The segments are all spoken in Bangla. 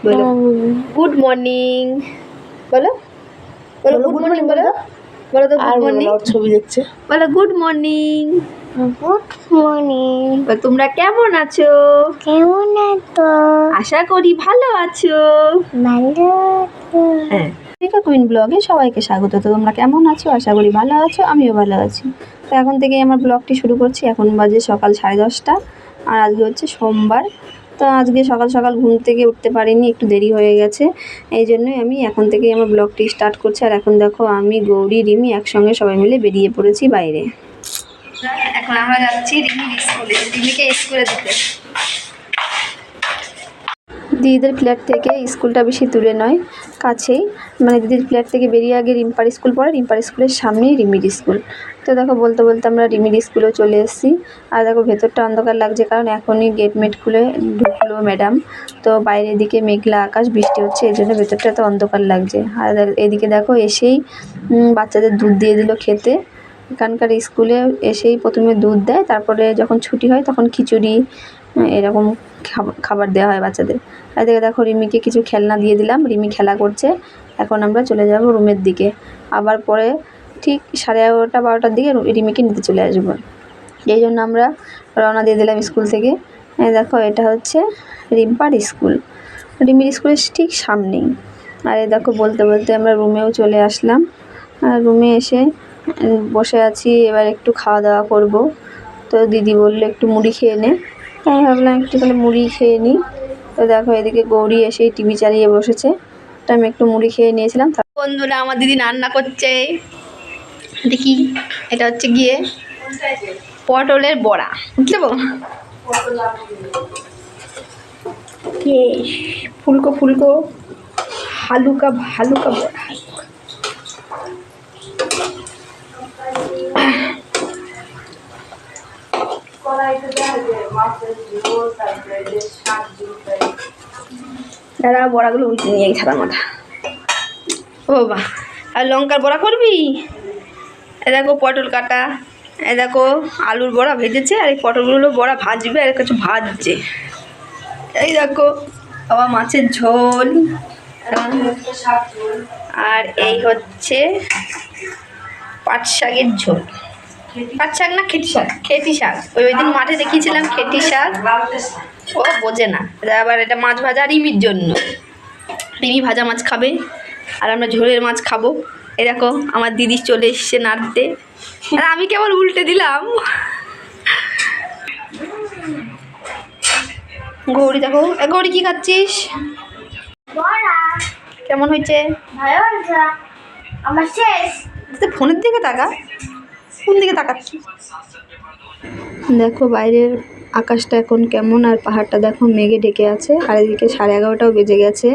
বলো গুড মর্নিং। বলো বলো গুড মর্নিং বলো। বলো তো গুড মর্নিং। ছবি দেখছে। বলো গুড মর্নিং। Good morning. তোমরা কেমন আছো? কেমন আছো? আশা করি ভালো আছো। ভালো আছো? হ্যাঁ, রেখা কুইন ব্লগে সবাইকে স্বাগত। তো তোমরা কেমন আছো? আশা করি ভালো আছো, আমিও ভালো আছি। তো এখন থেকে আমার ব্লগটি শুরু করছি। এখন বাজে সকাল 10:30 আর আজকে হচ্ছে সোমবার। তো আজকে সকাল সকাল ঘুম থেকে উঠতে পারিনি, একটু দেরি হয়ে গেছে। এই জন্যই আমি এখন থেকেই আমার ব্লগটি স্টার্ট করছি। আর এখন দেখো আমি, গৌরী, রিমি একসঙ্গে সবাই মিলে বেরিয়ে পড়েছি বাইরে। এখন আমরা যাচ্ছি রিমির স্কুলে, রিমিকে স্কুলে দিতে। দিদিদের ফ্ল্যাট থেকে স্কুলটা বেশি দূরে নয়, কাছেই। মানে দিদির ফ্ল্যাট থেকে বেরিয়ে আগে রিম্পার স্কুল পড়ে, রিম্পার স্কুলের সামনেই রিমির স্কুল। তো দেখো বলতে বলতে আমরা রিমির স্কুলেও চলে এসেছি। আর দেখো ভেতরটা অন্ধকার লাগছে, কারণ এখনই গেট খুলে ঢুকলো ম্যাডাম। তো বাইরের দিকে মেঘলা আকাশ, বৃষ্টি হচ্ছে, এই জন্য ভেতরটা এত অন্ধকার লাগছে। আর এদিকে দেখো এসেই বাচ্চাদের দুধ দিয়ে দিল খেতে। এখানকার স্কুলে এসেই প্রথমে দুধ দেয়, তারপরে যখন ছুটি হয় তখন খিচুড়ি এরকম খাবার দেওয়া হয় বাচ্চাদের। আর দেখো রিমিকে কিছু খেলনা দিয়ে দিলাম, রিমি খেলা করছে। এখন আমরা চলে যাব রুমের দিকে। আবার পরে ঠিক 11:30-12টার দিকে রিমিকে নিতে চলে আসবো। এই জন্য আমরা রওনা দিয়ে দিলাম স্কুল থেকে। দেখো এটা হচ্ছে রিম্পার স্কুল, রিমির স্কুলের ঠিক সামনেই। আর দেখো বলতে বলতে আমরা রুমেও চলে আসলাম। আর রুমে এসে বসে আছি, এবার একটু খাওয়া দাওয়া করব। তো দিদি বললো একটু মুড়ি খেয়ে নে, তাই ভাবলাম একটু তাহলে মুড়ি খেয়ে নিই। তো দেখো এদিকে গৌরী এসেই টিভি চালিয়ে বসেছে, তো আমি একটু মুড়ি খেয়ে নিয়েছিলাম। বন্ধুরা আমার দিদি রান্না করছে, দেখি এটা হচ্ছে গিয়ে পটলের বড়া, বুঝতে ফুলকো ফুলকো হালুকা হালুকা বড়া। দাদা বড়াগুলো উল্টে নিয়ে এই সাদা মাথা। ও বাবা, আর লঙ্কার বড়া করবি? এ দেখো পটল কাটা, এ দেখো আলুর বড়া ভেজেছে, আর এই পটলগুলো বড়া ভাজবে, আর কিছু ভাজছে। এই দেখো বাবা মাছের ঝোল, আর এই হচ্ছে পাট শাকের ঝোল। পাট শাক না খেটি শাক? খেটি শাক। ওই দিন মাঠে দেখিয়েছিলাম খেটি শাক, ও বোঝে না। আবার এটা মাছ ভাজা রিমির জন্য, রিমি ভাজা মাছ খাবে, আর আমরা ঝোলের মাছ খাবো। এই দেখো আমার দিদি চলে এসছে নাড়তে, আর আমি কেবল উল্টে দিলাম। গৌরী দেখো, গৌরী কি খাচ্ছিস? কেমন হয়েছে? আমার শেষ। ফোনের দিকে তাকা, কোন দিকে তাকাচ্ছি? দেখো বাইরের আকাশটা এখন কেমন, আর পাহাড়টা দেখো মেঘে ঢেকে আছে। আর এদিকে 11:30টাও বেজে গেছে।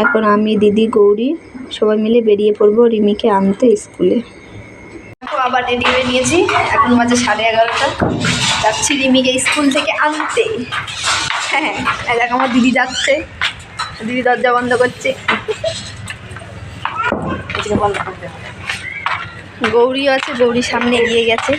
এখন আমি, দিদি, গৌরী সবাই মিলে বেরিয়ে পড়বো রিমিকে আনতে স্কুলে। দেখো আবার রেডি হয়ে নিয়েছি, এখন বাজে 11:30। যাচ্ছি রিমিকে স্কুল থেকে আনতে। হ্যাঁ দেখো আমার দিদি যাচ্ছে, দিদি দরজা বন্ধ করছে। গৌরী আছে, গৌরীর সামনে এগিয়ে গেছে।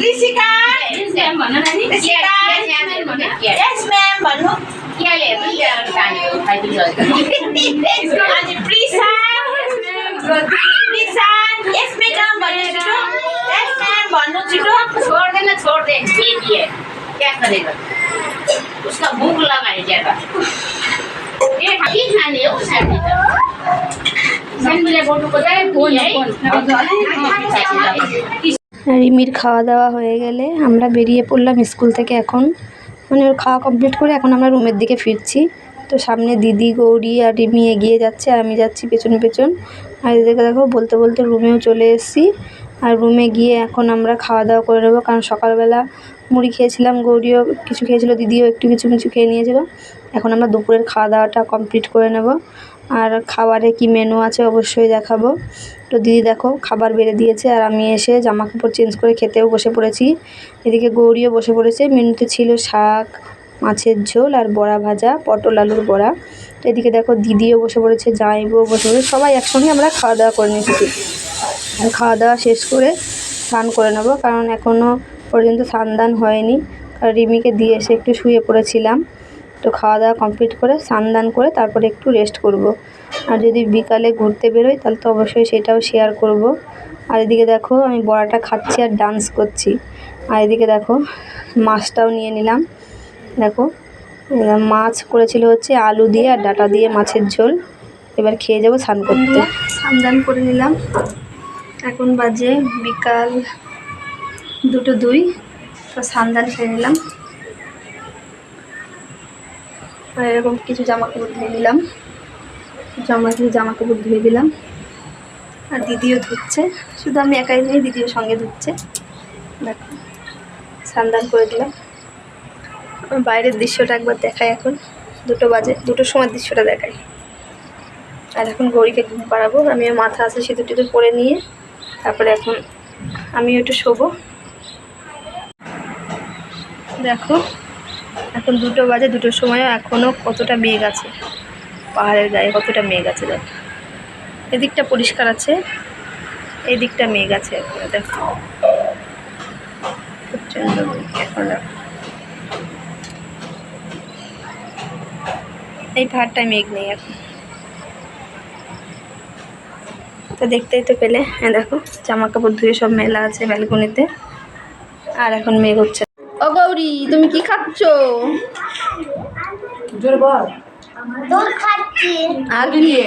Jessica. Yes, ma'am. Banu. Yes, madam. Banu. Yes, ma'am. Banu. छोड़ दे बेबी है क्या करेगा उसका भूख लगा है ज्यादा ये ठीक खाने है उस साइड में सेंड मिले बोटू को जाए फोन রিমির খাওয়া দাওয়া হয়ে গেলে আমরা বেরিয়ে পড়লাম স্কুল থেকে। এখন মানে ওর খাওয়া কমপ্লিট করে এখন আমরা রুমের দিকে ফিরছি। তো সামনে দিদি, গৌরী আর রিমি এগিয়ে যাচ্ছে আর আমি যাচ্ছি পেছন পেছন। আর এদিকে দেখো বলতে বলতে রুমেও চলে এসেছি। আর রুমে গিয়ে এখন আমরা খাওয়া দাওয়া করে নেবো, কারণ সকালবেলা মুড়ি খেয়েছিলাম, গৌরীও কিছু খেয়েছিল, দিদিও একটু কিছু খেয়ে নিয়েছিল। এখন আমরা দুপুরের খাওয়া দাওয়াটা কমপ্লিট করে নেব। আর খাবারে কি মেনু আছে অবশ্যই দেখাবো। তো দিদি দেখো খাবার বেড়ে দিয়েছে আর আমি এসে জামা কাপড় চেঞ্জ করে খেতেও বসে পড়েছি। এদিকে গৌরীও বসে পড়েছে। মেনুতে ছিল শাক, মাছের ঝোল আর বড়া ভাজা, পটল আলুর বড়া। তো এদিকে দেখো দিদিও বসে পড়েছে, জামাইবাবুও বসে পড়েছে, সবাই একসঙ্গে আমরা খাওয়া দাওয়া করে নিয়েছি। খাওয়া দাওয়া শেষ করে স্নান করে নেব, কারণ এখনও পর্যন্ত স্নান দান হয়নি, আর রিমিকে দিয়ে এসে একটু শুয়ে পড়েছিলাম। তো খাওয়া দাওয়া কমপ্লিট করে স্নান করে তারপরে একটু রেস্ট করব। আর যদি বিকালে ঘুরতে বেরোই তাহলে তো অবশ্যই সেটাও শেয়ার করব। আর এদিকে দেখো আমি বড়াটা খাচ্ছি আর ডান্স করছি। আর এদিকে দেখো মাছটাও নিয়ে নিলাম। দেখো মাছ করেছিল হচ্ছে আলু দিয়ে আর ডাঁটা দিয়ে মাছের ঝোল। এবার খেয়ে যাবো স্নান করতে। স্নান করে নিলাম। এখন বাজে বিকাল 2:02। তো স্নান খেয়ে নিলাম। আর এরকম কিছু জামা কাপড় ধুয়ে নিলাম। জামা কাপড় ধুয়ে দিলাম। আর দিদিও ধুচ্ছে, শুধু আমি একাই নেই, দিদিও সঙ্গে ধুচ্ছে। দেখো স্নান করে দিলাম। বাইরের দৃশ্যটা একবার দেখাই। এখন 2 বাজে, 2টোর সময় দৃশ্যটা দেখাই। আর এখন গৌরীকে ঘুম পাড়াবো। আমিও মাথা আছে সিঁদুর টিঁদুর পরে নিয়ে তারপরে এখন আমিও একটু শোবো। দেখো এখন 2 বাজে, 2টোর সময়ও এখনও কতটা মেঘ আছে, পাহাড়ের গায়ে কতটা মেঘ আছে। দেখো এদিকটা পরিষ্কার আছে, এই দিকটা মেঘ আছে। এখন দেখো প্রচণ্ড মেঘ। এখন দেখো এই পাহাড়টায় মেঘ নেই এখন। তো দেখতেই তো পেলে, দেখো জামা কাপড় ধুয়ে সব মেলা আছে ব্যালকনিতে। আর এখন মেঘ হচ্ছে। ও গৌরী, তুমি কি খাচ্ছো? দুধ খাচ্ছি। আর কি দিয়ে?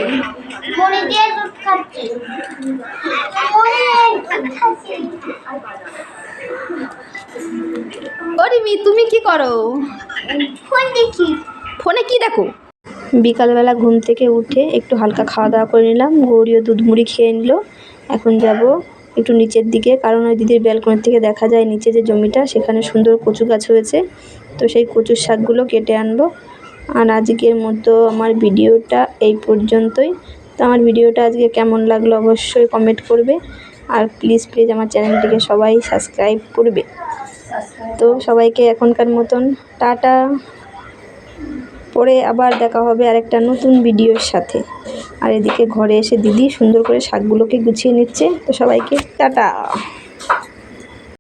মুড়ি দিয়ে দুধ খাচ্ছি। মুড়ি দিয়ে দুধ খাচ্ছি। ও রিমি, তুমি কি করো? ফোন দেখি। ফোনে কি দেখো? বিকালবেলা ঘুম থেকে উঠে একটু হালকা খাওয়া দাওয়া করে নিলাম। গৌরীও দুধ মুড়ি খেয়ে নিল। এখন যাব একটু নিচের দিকে, কারণ ওই দিদির ব্যালকনি থেকে দেখা যায় নিচে যে জমিটা, সেখানে সুন্দর কচু গাছ হয়েছে। তো সেই কচুর শাকগুলো কেটে আনবো। আর আজকের মতো আমার ভিডিওটা এই পর্যন্তই। তো আমার ভিডিওটা আজকে কেমন লাগলো অবশ্যই কমেন্ট করবে। আর প্লিজ আমার চ্যানেলটিকে সবাই সাবস্ক্রাইব করবে। তো সবাইকে এখনকার মতন টাটা। পরে আবার দেখা হবে আরেকটা নতুন ভিডিওর সাথে। আর এদিকে ঘরে এসে দিদি সুন্দর করে শাকগুলোকে গুছিয়ে নিচ্ছে। তো সবাইকে টাটা।